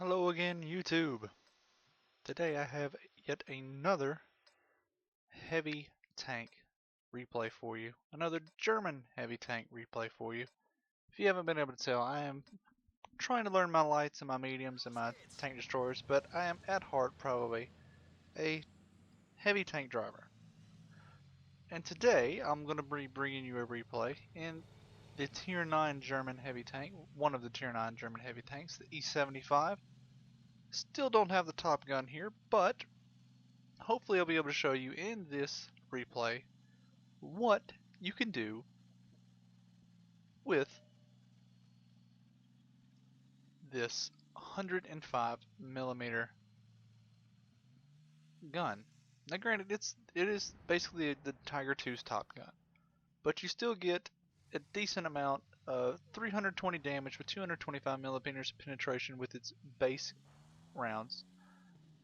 Hello again, YouTube. Today I have yet another heavy tank replay for you. Another German heavy tank replay for you. If you haven't been able to tell, I am trying to learn my lights and my mediums and my tank destroyers, but I am at heart probably a heavy tank driver. And today I'm going to be bringing you a replay in the Tier 9 German heavy tank, one of the Tier 9 German heavy tanks, the E-75. Still don't have the Top Gun here, but hopefully I'll be able to show you in this replay what you can do with this 105mm gun. Now granted, it is basically the Tiger II's Top Gun, but you still get a decent amount of 320 damage with 225mm penetration with its base rounds,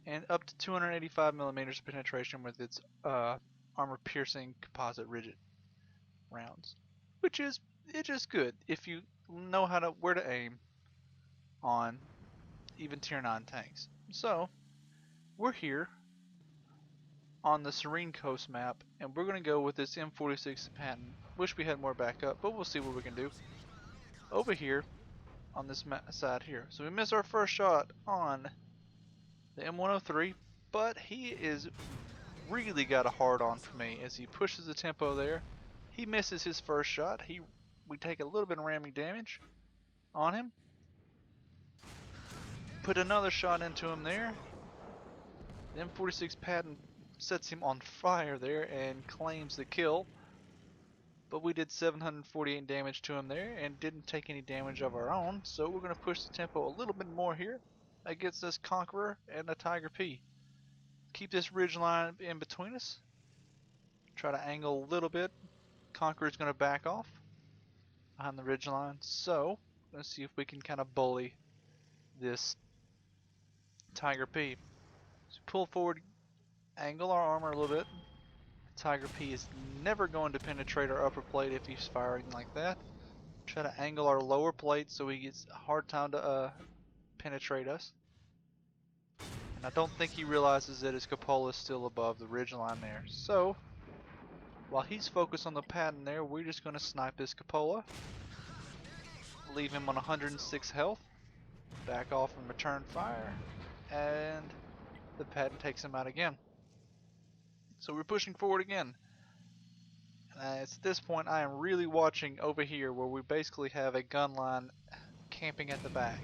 and up to 285mm penetration with its armor-piercing composite rigid rounds, which is good if you know where to aim on even tier 9 tanks. So we're here on the Serene Coast map, and we're going to go with this M46 Patton. Wish we had more backup, but we'll see what we can do over here on this side here. So we missed our first shot on the M103, but he is really got a hard on for me as he pushes the tempo there. He misses his first shot. We take a little bit of ramming damage on him. Put another shot into him there. The M46 Patton sets him on fire there and claims the kill. But we did 748 damage to him there and didn't take any damage of our own. So we're going to push the tempo a little bit more here against this Conqueror and a Tiger P. Keep this ridge line in between us. Try to angle a little bit. Conqueror's going to back off behind the ridge line. So let's see if we can kind of bully this Tiger P. So pull forward, angle our armor a little bit. Tiger P is never going to penetrate our upper plate if he's firing like that. Try to angle our lower plate so he gets a hard time to penetrate us. And I don't think he realizes that his cupola is still above the ridge line there. So while he's focused on the Patton there, we're just going to snipe his cupola. Leave him on 106 health. Back off and return fire. And the Patton takes him out again. So we're pushing forward again. It's at this point I am really watching over here where we basically have a gun line camping at the back.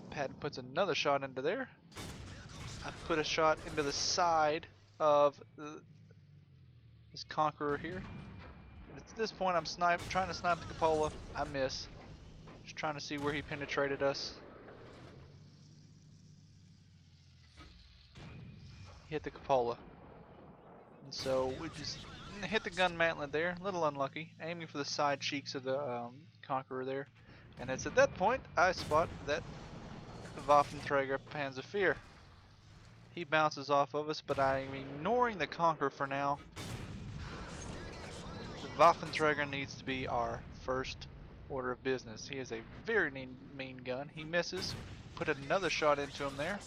Patton puts another shot into there. I put a shot into the side of this Conqueror here. And at this point I'm trying to snipe the cupola. I miss. Just trying to see where he penetrated us. Hit the cupola. And so we just hit the gun mantlet there. A little unlucky. Aiming for the side cheeks of the Conqueror there. And it's at that point I spot that Waffenträger Panzerfear. He bounces off of us, but I am ignoring the Conqueror for now. The Waffenträger needs to be our first order of business. He is a very mean gun. He misses. Put another shot into him there.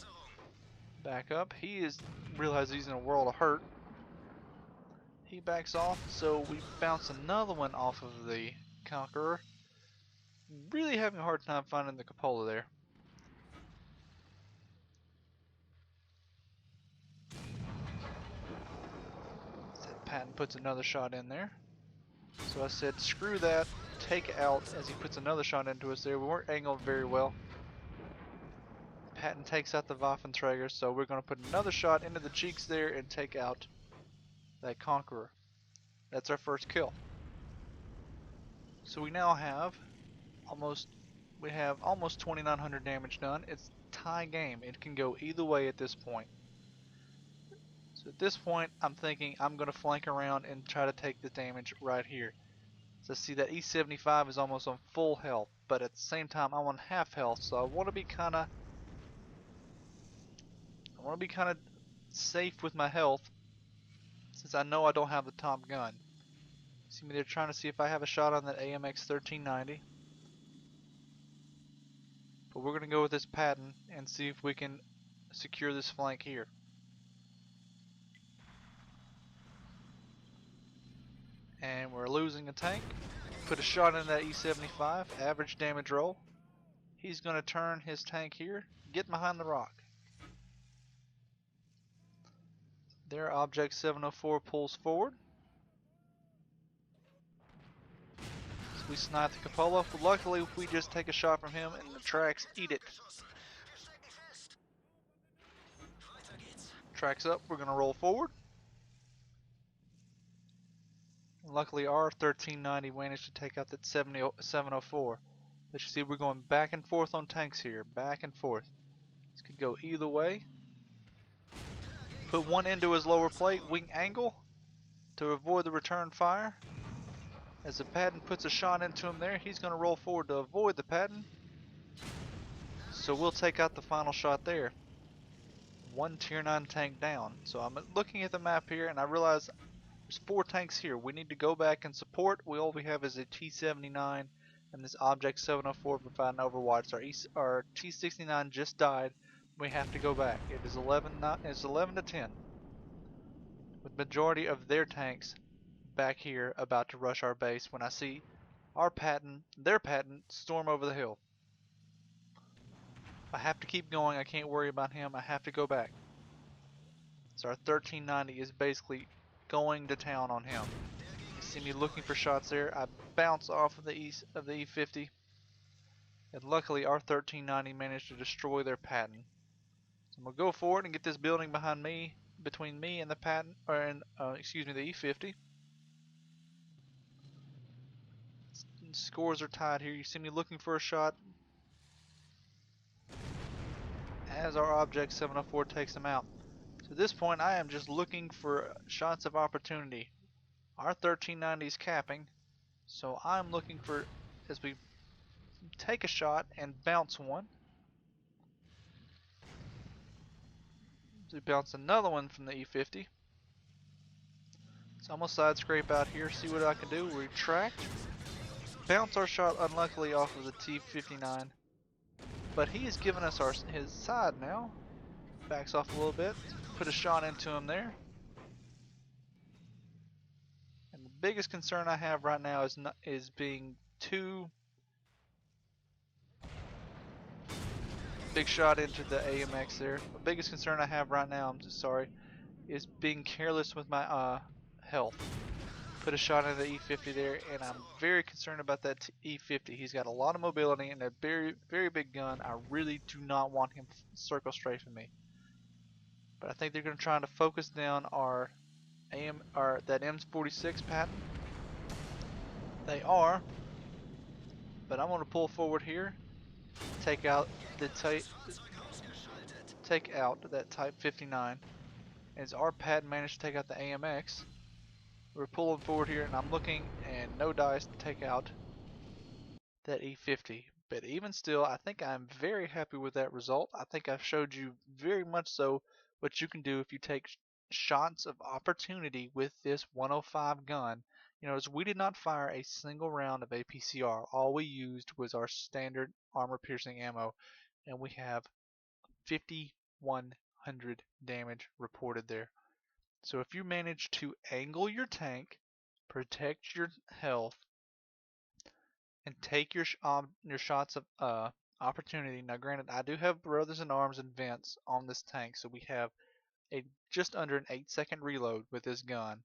Back up. He realizes he's in a world of hurt. He backs off, so we bounce another one off of the Conqueror. Really having a hard time finding the cupola there. Patton puts another shot in there. So I said, screw that, take out as he puts another shot into us there. We weren't angled very well. Patton takes out the Waffenträger, so we're going to put another shot into the cheeks there and take out that Conqueror. That's our first kill. So we now have almost 2,900 damage done. It's tie game. It can go either way at this point. So at this point, I'm thinking I'm going to flank around and try to take the damage right here. So see that E-75 is almost on full health, but at the same time I'm on half health, so I want to be kind of safe with my health, since I know I don't have the Top Gun. See me, they're trying to see if I have a shot on that AMX 1390. But we're going to go with this pattern and see if we can secure this flank here. And we're losing a tank. Put a shot in that E-75, average damage roll. He's going to turn his tank here, get behind the rock. Their Object 704 pulls forward. So we snipe the cupola. But luckily, we just take a shot from him and the tracks eat it. Tracks up, we're going to roll forward. Luckily, our 1390 managed to take out that 704. But you see, we're going back and forth on tanks here, back and forth. This could go either way. Put one into his lower plate, wing angle, to avoid the return fire. As the Patton puts a shot into him there, he's going to roll forward to avoid the Patton. So we'll take out the final shot there. One tier 9 tank down. So I'm looking at the map here and I realize there's 4 tanks here. We need to go back and support. All we have is a T-79 and this Object 704 providing overwatch. Our T-69 just died. We have to go back. It is 11 to 10. With majority of their tanks back here about to rush our base when I see their Patton storm over the hill. I have to keep going. I can't worry about him. I have to go back. So our 1390 is basically going to town on him. You see me looking for shots there. I bounce off of the E50. And luckily our 1390 managed to destroy their Patton. So I'm going to go forward and get this building behind me, between me and the Patton, excuse me, the E50. Scores are tied here. You see me looking for a shot as our Object 704 takes him out. So at this point, I am just looking for shots of opportunity. Our 1390 is capping, so I'm looking for, as we take a shot and bounce one. So we bounce another one from the E50. So I'm gonna side scrape out here, see what I can do. Retract, bounce our shot unluckily off of the T-59. But he has given us his side now. Backs off a little bit. Put a shot into him there. And the biggest concern I have right now is being too big shot into the AMX there. The biggest concern I have right now, I'm just sorry, is being careless with my health. Put a shot into the E50 there, and I'm very concerned about that E50. He's got a lot of mobility and a very, very big gun. I really do not want him circle strafing me. But I think they're going to try to focus down that M46 Patton. They are, but I'm going to pull forward here, take out that Type 59. As our Patton managed to take out the AMX, we're pulling forward here, and I'm looking, and no dice to take out that E50. But even still, I think I'm very happy with that result. I think I've showed you very much so what you can do if you take shots of opportunity with this 105 gun. You notice we did not fire a single round of APCR. All we used was our standard armor piercing ammo, and we have 5,100 damage reported there. So if you manage to angle your tank, protect your health, and take your shots of opportunity. Now, granted, I do have Brothers in Arms and vents on this tank, so we have just under an 8-second reload with this gun.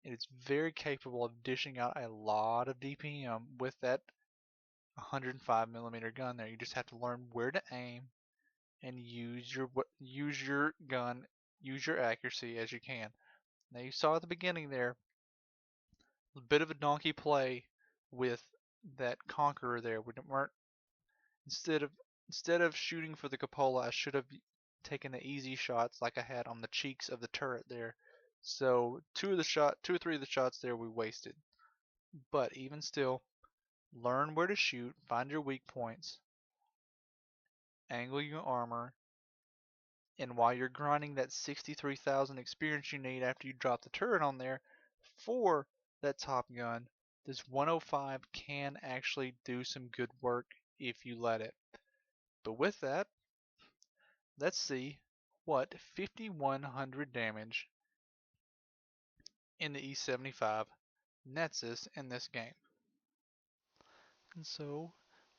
It is very capable of dishing out a lot of DPM with that 105mm gun there. You just have to learn where to aim and use your gun, use your accuracy as you can. Now you saw at the beginning there a bit of a donkey play with that Conqueror there. We weren't instead of shooting for the cupola, I should have taken the easy shots like I had on the cheeks of the turret there. So 2 or 3 of the shots there we wasted. But even still, learn where to shoot, find your weak points, angle your armor, and while you're grinding that 63,000 experience you need after you drop the turret on there for that top gun, this 105 can actually do some good work if you let it. But with that, let's see what 5100 damage in the E-75 nets us in this game. And so,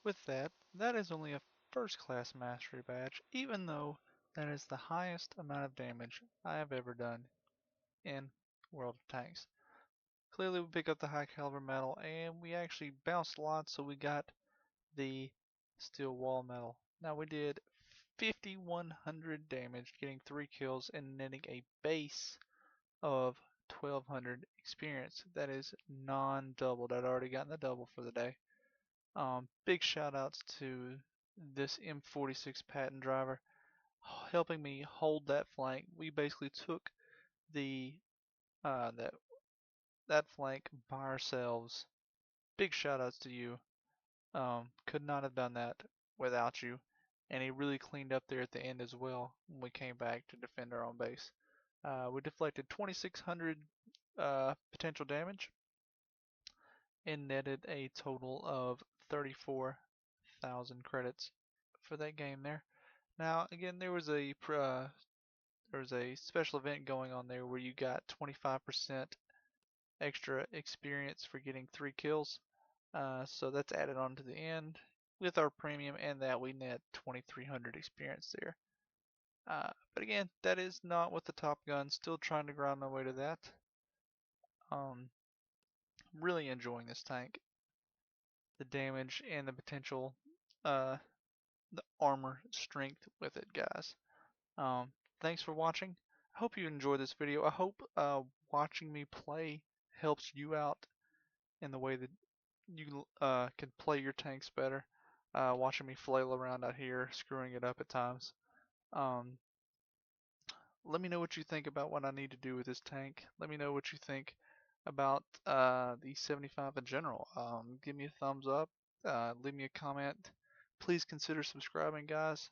with that, that is only a first class mastery badge, even though that is the highest amount of damage I have ever done in World of Tanks. Clearly we pick up the high caliber medal, and we actually bounced a lot, so we got the steel wall medal. Now we did 5100 damage, getting 3 kills and netting a base of 1200 experience. That is non-doubled. I'd already gotten the double for the day. Big shout outs to this M46 patent driver helping me hold that flank. We basically took the that flank by ourselves. Big shout outs to you. Could not have done that without you. And he really cleaned up there at the end as well when we came back to defend our own base. We deflected 2600 potential damage and netted a total of 34,000 credits for that game there. Now again, there was a special event going on there where you got 25% extra experience for getting 3 kills. So that's added on to the end with our premium, and that we net 2300 experience there. But again, that is not with the Top Gun. Still trying to grind my way to that. Really enjoying this tank. The damage and the potential, the armor strength with it, guys. Thanks for watching. I hope you enjoyed this video. I hope watching me play helps you out in the way that you can play your tanks better. Watching me flail around out here, screwing it up at times. Let me know what you think about what I need to do with this tank. Let me know what you think about the E-75 in general. Give me a thumbs up. Leave me a comment. Please consider subscribing, guys.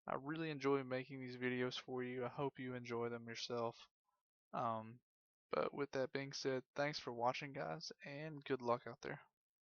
I really enjoy making these videos for you. I hope you enjoy them yourself. But with that being said, thanks for watching, guys, and good luck out there.